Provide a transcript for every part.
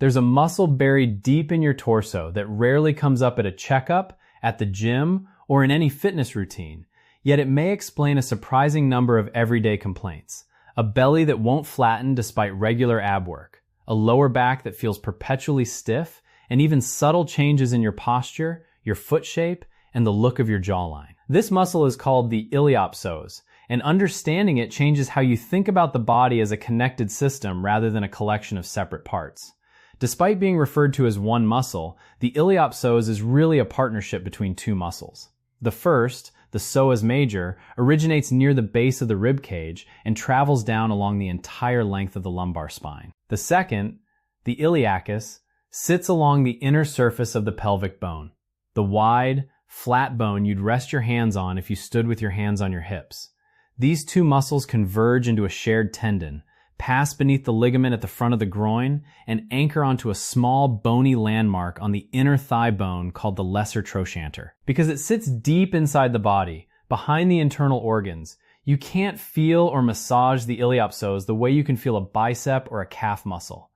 There's a muscle buried deep in your torso that rarely comes up at a checkup, at the gym, or in any fitness routine, yet it may explain a surprising number of everyday complaints. A belly that won't flatten despite regular ab work, a lower back that feels perpetually stiff, and even subtle changes in your posture, your foot shape, and the look of your jawline. This muscle is called the iliopsoas, and understanding it changes how you think about the body as a connected system rather than a collection of separate parts. Despite being referred to as one muscle, the iliopsoas is really a partnership between two muscles. The first, the psoas major, originates near the base of the rib cage and travels down along the entire length of the lumbar spine. The second, the iliacus, sits along the inner surface of the pelvic bone, the wide, flat bone you'd rest your hands on if you stood with your hands on your hips. These two muscles converge into a shared tendon, pass beneath the ligament at the front of the groin, and anchor onto a small bony landmark on the inner thigh bone called the lesser trochanter. Because it sits deep inside the body, behind the internal organs, you can't feel or massage the iliopsoas the way you can feel a bicep or a calf muscle.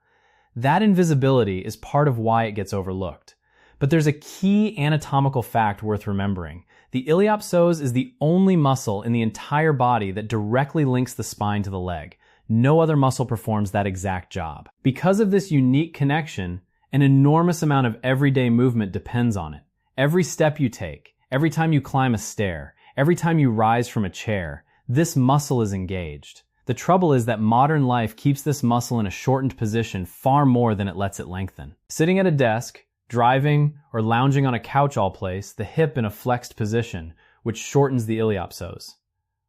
That invisibility is part of why it gets overlooked. But there's a key anatomical fact worth remembering. The iliopsoas is the only muscle in the entire body that directly links the spine to the leg. No other muscle performs that exact job. Because of this unique connection, an enormous amount of everyday movement depends on it. Every step you take, every time you climb a stair, every time you rise from a chair, this muscle is engaged. The trouble is that modern life keeps this muscle in a shortened position far more than it lets it lengthen. Sitting at a desk, driving, or lounging on a couch all place, the hip in a flexed position, which shortens the iliopsoas.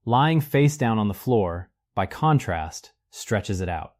Lying face down on the floor, by contrast, stretches it out.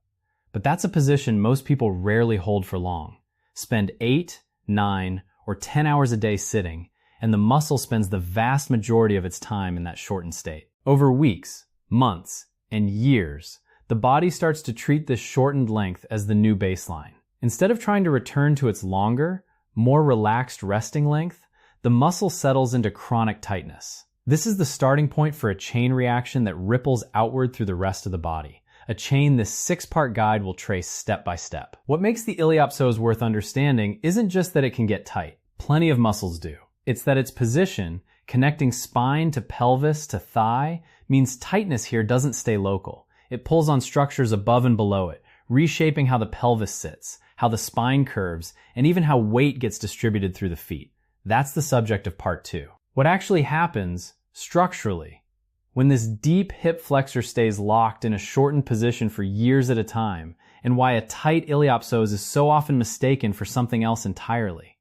But that's a position most people rarely hold for long. Spend 8, 9, or 10 hours a day sitting, and the muscle spends the vast majority of its time in that shortened state. Over weeks, months, and years, the body starts to treat this shortened length as the new baseline. Instead of trying to return to its longer, more relaxed resting length, the muscle settles into chronic tightness. This is the starting point for a chain reaction that ripples outward through the rest of the body, a chain this 6-part guide will trace step by step. What makes the iliopsoas worth understanding isn't just that it can get tight. Plenty of muscles do. It's that its position, connecting spine to pelvis to thigh, means tightness here doesn't stay local. It pulls on structures above and below it, reshaping how the pelvis sits, how the spine curves, and even how weight gets distributed through the feet. That's the subject of part 2. What actually happens, structurally, when this deep hip flexor stays locked in a shortened position for years at a time, and why a tight iliopsoas is so often mistaken for something else entirely.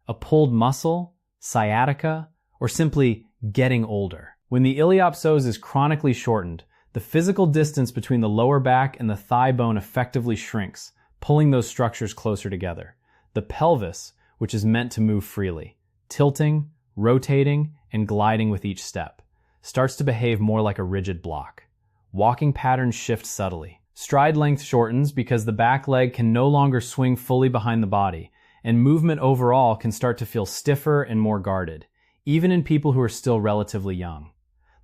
A pulled muscle, sciatica, or simply getting older. When the iliopsoas is chronically shortened, the physical distance between the lower back and the thigh bone effectively shrinks, pulling those structures closer together. The pelvis, which is meant to move freely, tilting, rotating, and gliding with each step, starts to behave more like a rigid block. Walking patterns shift subtly. Stride length shortens because the back leg can no longer swing fully behind the body, and movement overall can start to feel stiffer and more guarded, even in people who are still relatively young.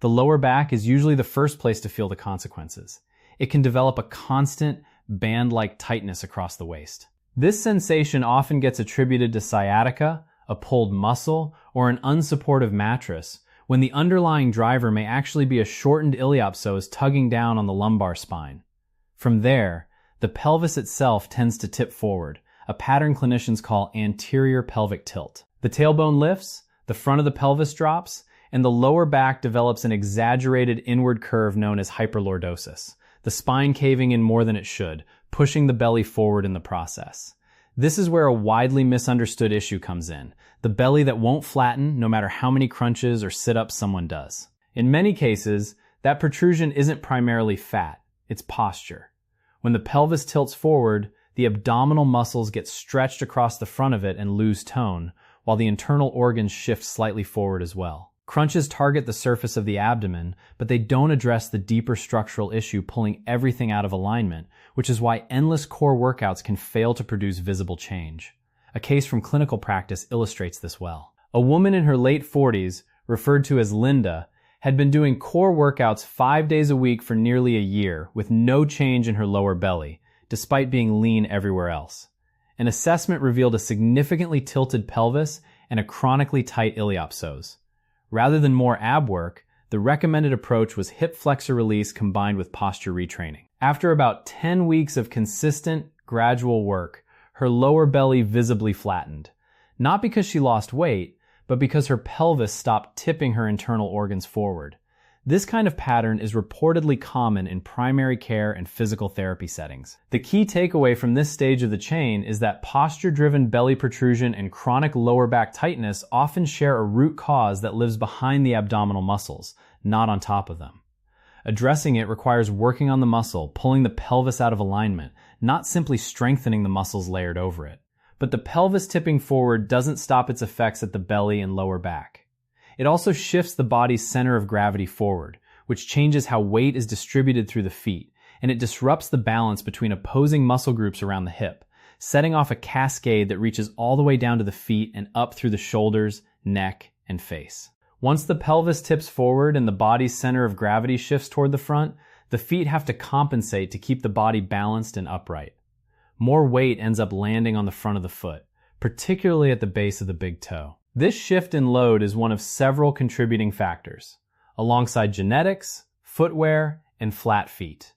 The lower back is usually the first place to feel the consequences. It can develop a constant, band-like tightness across the waist. This sensation often gets attributed to sciatica, a pulled muscle, or an unsupportive mattress, when the underlying driver may actually be a shortened iliopsoas tugging down on the lumbar spine. From there, the pelvis itself tends to tip forward, a pattern clinicians call anterior pelvic tilt. The tailbone lifts, the front of the pelvis drops, and the lower back develops an exaggerated inward curve known as hyperlordosis, the spine caving in more than it should, pushing the belly forward in the process. This is where a widely misunderstood issue comes in, the belly that won't flatten no matter how many crunches or sit-ups someone does. In many cases, that protrusion isn't primarily fat, it's posture. When the pelvis tilts forward, the abdominal muscles get stretched across the front of it and lose tone, while the internal organs shift slightly forward as well. Crunches target the surface of the abdomen, but they don't address the deeper structural issue pulling everything out of alignment, which is why endless core workouts can fail to produce visible change. A case from clinical practice illustrates this well. A woman in her late 40s, referred to as Linda, had been doing core workouts 5 days a week for nearly a year with no change in her lower belly, despite being lean everywhere else. An assessment revealed a significantly tilted pelvis and a chronically tight iliopsoas. Rather than more ab work, the recommended approach was hip flexor release combined with posture retraining. After about 10 weeks of consistent, gradual work, her lower belly visibly flattened. Not because she lost weight, but because her pelvis stopped tipping her internal organs forward. This kind of pattern is reportedly common in primary care and physical therapy settings. The key takeaway from this stage of the chain is that posture-driven belly protrusion and chronic lower back tightness often share a root cause that lives behind the abdominal muscles, not on top of them. Addressing it requires working on the muscle, pulling the pelvis out of alignment, not simply strengthening the muscles layered over it. But the pelvis tipping forward doesn't stop its effects at the belly and lower back. It also shifts the body's center of gravity forward, which changes how weight is distributed through the feet, and it disrupts the balance between opposing muscle groups around the hip, setting off a cascade that reaches all the way down to the feet and up through the shoulders, neck, and face. Once the pelvis tips forward and the body's center of gravity shifts toward the front, the feet have to compensate to keep the body balanced and upright. More weight ends up landing on the front of the foot, particularly at the base of the big toe. This shift in load is one of several contributing factors, alongside genetics, footwear, and flat feet.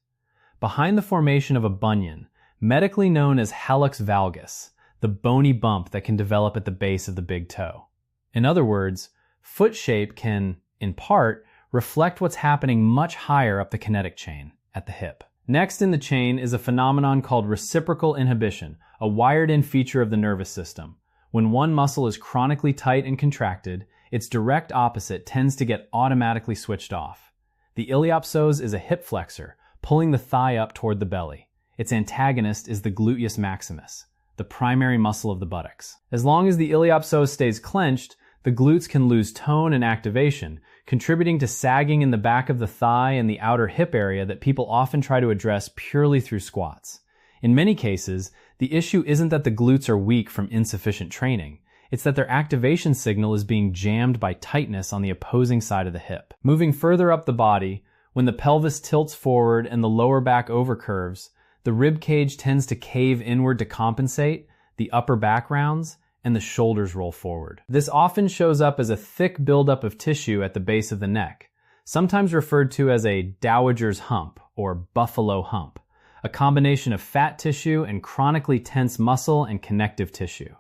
Behind the formation of a bunion, medically known as hallux valgus, the bony bump that can develop at the base of the big toe. In other words, foot shape can, in part, reflect what's happening much higher up the kinetic chain, at the hip. Next in the chain is a phenomenon called reciprocal inhibition, a wired-in feature of the nervous system. When one muscle is chronically tight and contracted, its direct opposite tends to get automatically switched off. The iliopsoas is a hip flexor, pulling the thigh up toward the belly. Its antagonist is the gluteus maximus, the primary muscle of the buttocks. As long as the iliopsoas stays clenched, the glutes can lose tone and activation, contributing to sagging in the back of the thigh and the outer hip area that people often try to address purely through squats. In many cases, the issue isn't that the glutes are weak from insufficient training. It's that their activation signal is being jammed by tightness on the opposing side of the hip. Moving further up the body, when the pelvis tilts forward and the lower back overcurves, the rib cage tends to cave inward to compensate, the upper back rounds, and the shoulders roll forward. This often shows up as a thick buildup of tissue at the base of the neck, sometimes referred to as a dowager's hump or buffalo hump, a combination of fat tissue and chronically tense muscle and connective tissue.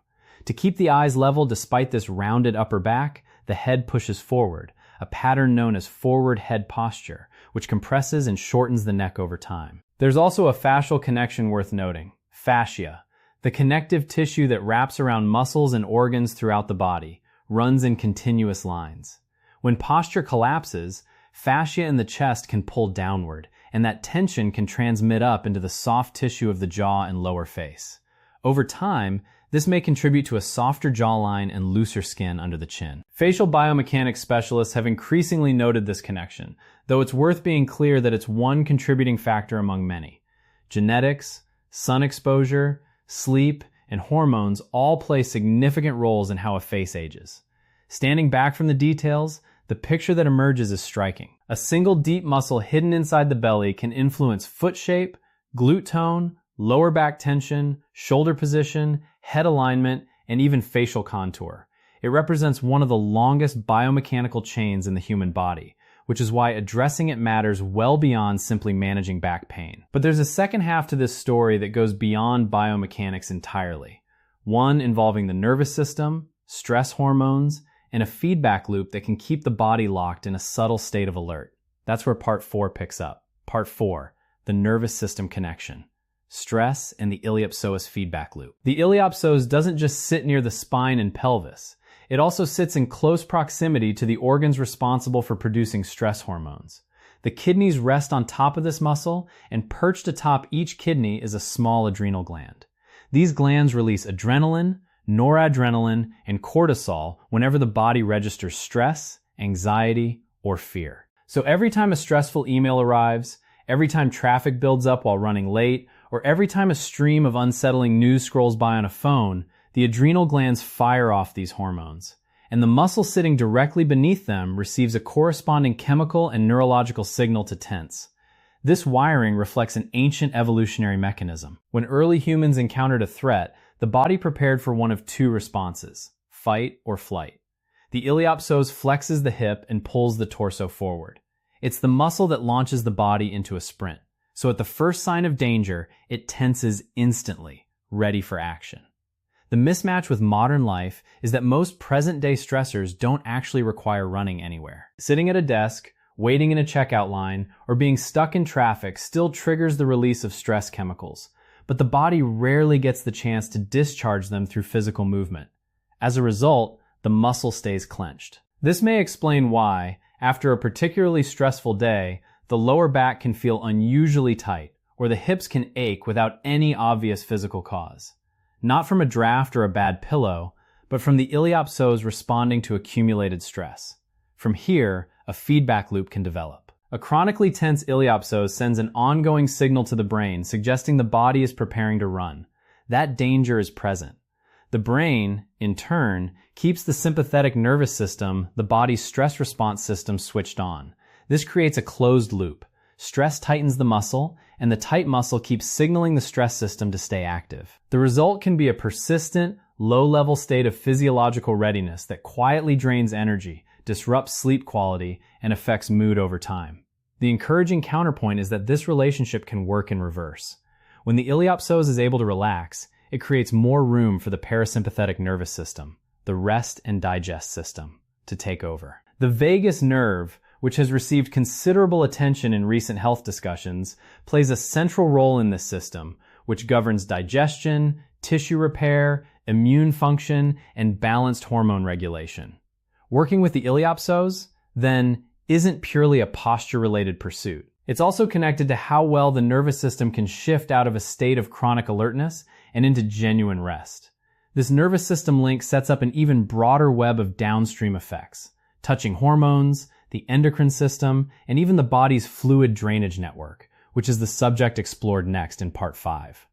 To keep the eyes level despite this rounded upper back, the head pushes forward, a pattern known as forward head posture, which compresses and shortens the neck over time. There's also a fascial connection worth noting, fascia, the connective tissue that wraps around muscles and organs throughout the body, runs in continuous lines. When posture collapses, fascia in the chest can pull downward, and that tension can transmit up into the soft tissue of the jaw and lower face. Over time, this may contribute to a softer jawline and looser skin under the chin. Facial biomechanics specialists have increasingly noted this connection, though it's worth being clear that it's one contributing factor among many. Genetics, sun exposure, sleep, and hormones all play significant roles in how a face ages. Standing back from the details, the picture that emerges is striking. A single deep muscle hidden inside the belly can influence foot shape, glute tone, lower back tension, shoulder position, head alignment, and even facial contour. It represents one of the longest biomechanical chains in the human body, which is why addressing it matters well beyond simply managing back pain. But there's a second half to this story that goes beyond biomechanics entirely. One involving the nervous system, stress hormones, and a feedback loop that can keep the body locked in a subtle state of alert. That's where part 4 picks up. Part 4, the nervous system connection. Stress and the iliopsoas feedback loop. The iliopsoas doesn't just sit near the spine and pelvis. It also sits in close proximity to the organs responsible for producing stress hormones. The kidneys rest on top of this muscle, and perched atop each kidney is a small adrenal gland. These glands release adrenaline, noradrenaline, and cortisol whenever the body registers stress, anxiety, or fear. So every time a stressful email arrives, every time traffic builds up while running late, or every time a stream of unsettling news scrolls by on a phone, the adrenal glands fire off these hormones, and the muscle sitting directly beneath them receives a corresponding chemical and neurological signal to tense. This wiring reflects an ancient evolutionary mechanism. When early humans encountered a threat, the body prepared for one of two responses: fight or flight. The iliopsoas flexes the hip and pulls the torso forward. It's the muscle that launches the body into a sprint. So at the first sign of danger, it tenses instantly, ready for action. The mismatch with modern life is that most present-day stressors don't actually require running anywhere. Sitting at a desk, waiting in a checkout line, or being stuck in traffic still triggers the release of stress chemicals, but the body rarely gets the chance to discharge them through physical movement. As a result, the muscle stays clenched. This may explain why, after a particularly stressful day, the lower back can feel unusually tight, or the hips can ache without any obvious physical cause. Not from a draft or a bad pillow, but from the iliopsoas responding to accumulated stress. From here, a feedback loop can develop. A chronically tense iliopsoas sends an ongoing signal to the brain suggesting the body is preparing to run. That danger is present. The brain, in turn, keeps the sympathetic nervous system, the body's stress response system, switched on. This creates a closed loop. Stress tightens the muscle, and the tight muscle keeps signaling the stress system to stay active. The result can be a persistent, low-level state of physiological readiness that quietly drains energy, disrupts sleep quality, and affects mood over time. The encouraging counterpoint is that this relationship can work in reverse. When the iliopsoas is able to relax, it creates more room for the parasympathetic nervous system, the rest and digest system, to take over. The vagus nerve, which has received considerable attention in recent health discussions, plays a central role in this system, which governs digestion, tissue repair, immune function, and balanced hormone regulation. Working with the iliopsoas, then, isn't purely a posture-related pursuit. It's also connected to how well the nervous system can shift out of a state of chronic alertness and into genuine rest. This nervous system link sets up an even broader web of downstream effects, touching hormones, the endocrine system, and even the body's fluid drainage network, which is the subject explored next in Part 5.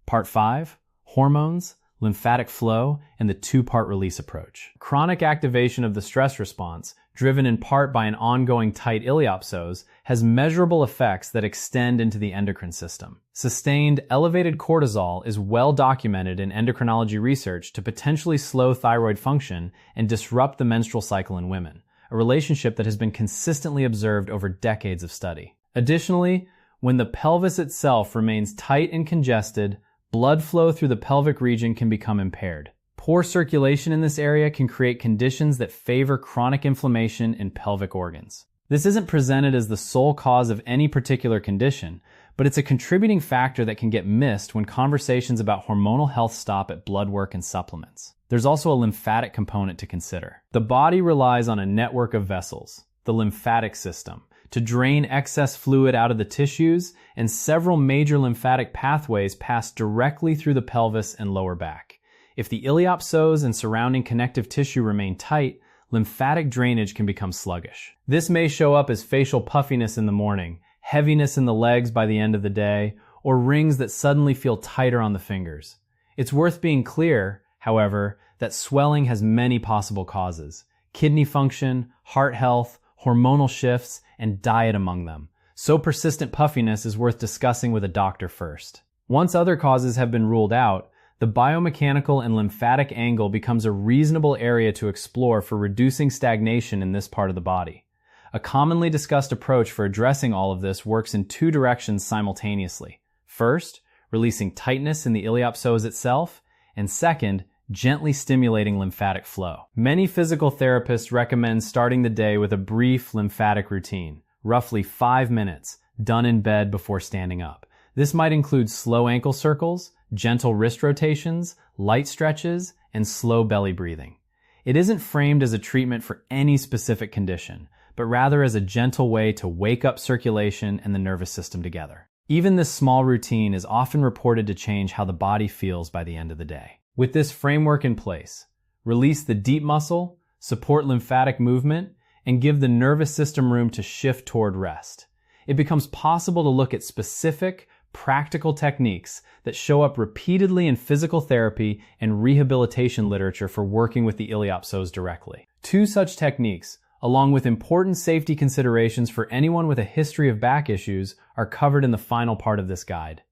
Part 5, Hormones, Lymphatic Flow, and the two-part release approach. Chronic activation of the stress response, driven in part by an ongoing tight iliopsoas, has measurable effects that extend into the endocrine system. Sustained elevated cortisol is well documented in endocrinology research to potentially slow thyroid function and disrupt the menstrual cycle in women, a relationship that has been consistently observed over decades of study. Additionally, when the pelvis itself remains tight and congested, blood flow through the pelvic region can become impaired. Poor circulation in this area can create conditions that favor chronic inflammation in pelvic organs. This isn't presented as the sole cause of any particular condition, but it's a contributing factor that can get missed when conversations about hormonal health stop at blood work and supplements. There's also a lymphatic component to consider. The body relies on a network of vessels, the lymphatic system, to drain excess fluid out of the tissues, and several major lymphatic pathways pass directly through the pelvis and lower back. If the iliopsoas and surrounding connective tissue remain tight, lymphatic drainage can become sluggish. This may show up as facial puffiness in the morning, heaviness in the legs by the end of the day, or rings that suddenly feel tighter on the fingers. It's worth being clear, however, that swelling has many possible causes: kidney function, heart health, hormonal shifts, and diet among them. So persistent puffiness is worth discussing with a doctor first. Once other causes have been ruled out, the biomechanical and lymphatic angle becomes a reasonable area to explore for reducing stagnation in this part of the body. A commonly discussed approach for addressing all of this works in two directions simultaneously. First, releasing tightness in the iliopsoas itself, and second, gently stimulating lymphatic flow. Many physical therapists recommend starting the day with a brief lymphatic routine, roughly 5 minutes, done in bed before standing up. This might include slow ankle circles, gentle wrist rotations, light stretches, and slow belly breathing. It isn't framed as a treatment for any specific condition, but rather as a gentle way to wake up circulation and the nervous system together. Even this small routine is often reported to change how the body feels by the end of the day. With this framework in place, release the deep muscle, support lymphatic movement, and give the nervous system room to shift toward rest. It becomes possible to look at specific, practical techniques that show up repeatedly in physical therapy and rehabilitation literature for working with the iliopsoas directly. Two such techniques, along with important safety considerations for anyone with a history of back issues, are covered in the final part of this guide.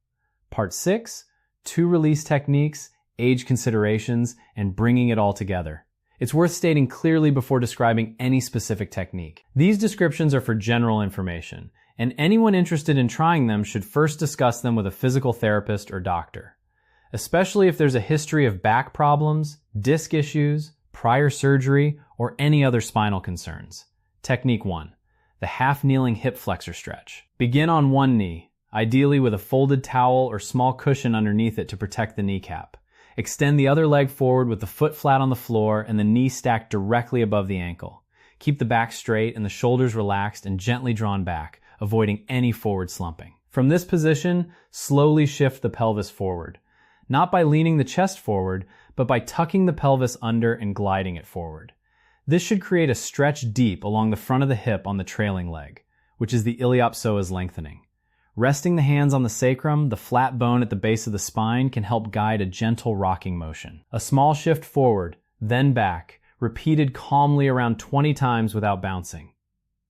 Part 6, 2 release techniques, age considerations, and bringing it all together. It's worth stating clearly before describing any specific technique. These descriptions are for general information, and anyone interested in trying them should first discuss them with a physical therapist or doctor, especially if there's a history of back problems, disc issues, prior surgery, or any other spinal concerns. Technique 1. The half-kneeling hip flexor stretch. Begin on one knee, ideally with a folded towel or small cushion underneath it to protect the kneecap. Extend the other leg forward with the foot flat on the floor and the knee stacked directly above the ankle. Keep the back straight and the shoulders relaxed and gently drawn back, avoiding any forward slumping. From this position, slowly shift the pelvis forward. Not by leaning the chest forward, but by tucking the pelvis under and gliding it forward. This should create a stretch deep along the front of the hip on the trailing leg, which is the iliopsoas lengthening. Resting the hands on the sacrum, the flat bone at the base of the spine can help guide a gentle rocking motion. A small shift forward, then back, repeated calmly around 20 times without bouncing.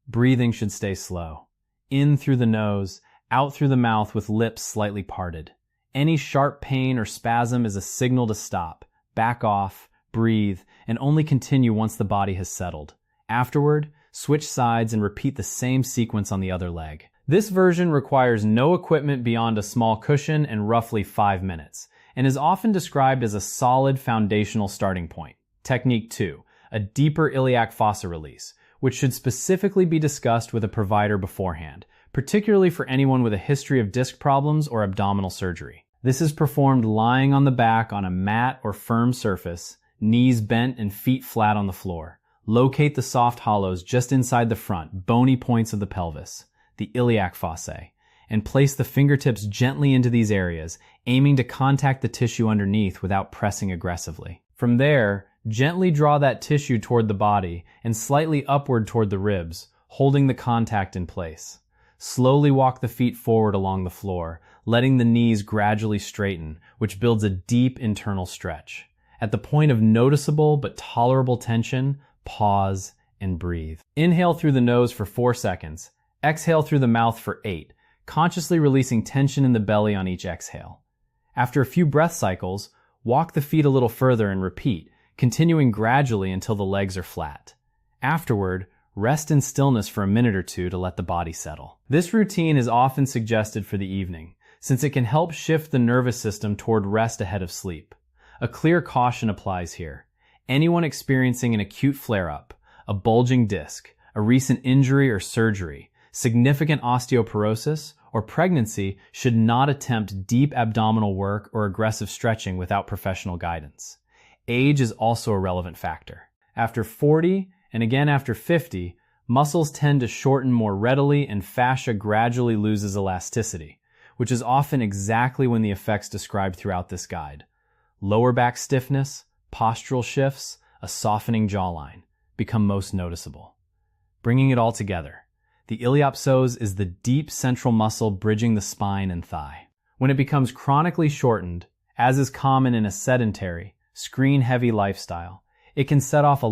Breathing should stay slow. In through the nose, out through the mouth with lips slightly parted. Any sharp pain or spasm is a signal to stop, back off, breathe, and only continue once the body has settled. Afterward, switch sides and repeat the same sequence on the other leg. This version requires no equipment beyond a small cushion and roughly 5 minutes, and is often described as a solid foundational starting point. Technique 2, a deeper iliac fossa release, which should specifically be discussed with a provider beforehand, particularly for anyone with a history of disc problems or abdominal surgery. This is performed lying on the back on a mat or firm surface, knees bent and feet flat on the floor. Locate the soft hollows just inside the front, bony points of the pelvis, the iliac fossae, and place the fingertips gently into these areas, aiming to contact the tissue underneath without pressing aggressively. From there, gently draw that tissue toward the body and slightly upward toward the ribs, holding the contact in place. Slowly walk the feet forward along the floor, letting the knees gradually straighten, which builds a deep internal stretch. At the point of noticeable but tolerable tension, pause and breathe. Inhale through the nose for 4 seconds. Exhale through the mouth for 8, consciously releasing tension in the belly on each exhale. After a few breath cycles, walk the feet a little further and repeat, continuing gradually until the legs are flat. Afterward, rest in stillness for a minute or two to let the body settle. This routine is often suggested for the evening, since it can help shift the nervous system toward rest ahead of sleep. A clear caution applies here. Anyone experiencing an acute flare-up, a bulging disc, a recent injury or surgery, significant osteoporosis, or pregnancy should not attempt deep abdominal work or aggressive stretching without professional guidance. Age is also a relevant factor. After 40, and again after 50, muscles tend to shorten more readily and fascia gradually loses elasticity, which is often exactly when the effects described throughout this guide. Lower back stiffness, postural shifts, a softening jawline become most noticeable. Bringing it all together, the iliopsoas is the deep central muscle bridging the spine and thigh. When it becomes chronically shortened, as is common in a sedentary, screen-heavy lifestyle, it can set off a